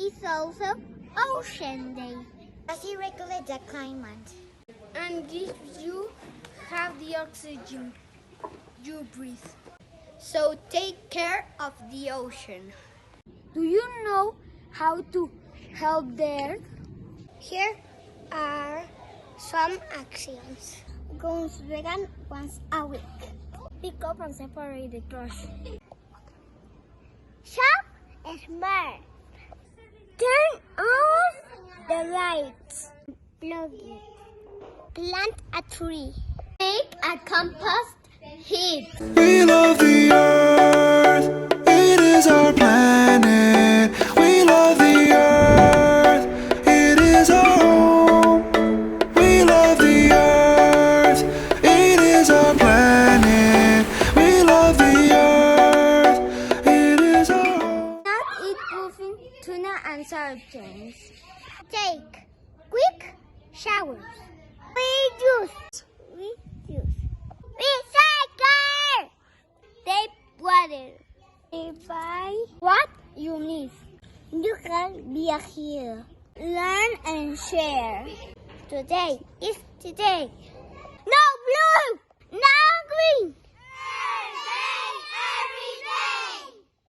is also Ocean Day. As you regulate the climate and gives you have the oxygen you breathe. So take care of the ocean. Do you know how to help the earth? Here are some actions. Go vegan once a week. Pick up and separate the trash. Shop smart. Turn off the lights. Plug it. Plant a tree. Make a compost heap. We love the earth, it is our planet. We love the earth, it is our home. We love the earth, it is our planet. We love the earth, it is our home. Not eat puffin, tuna and sardines. Take quick showers. Reduce. Recycle. Take water. Buy what you need. You can be here. Learn and share. Today is today. No blue, no green.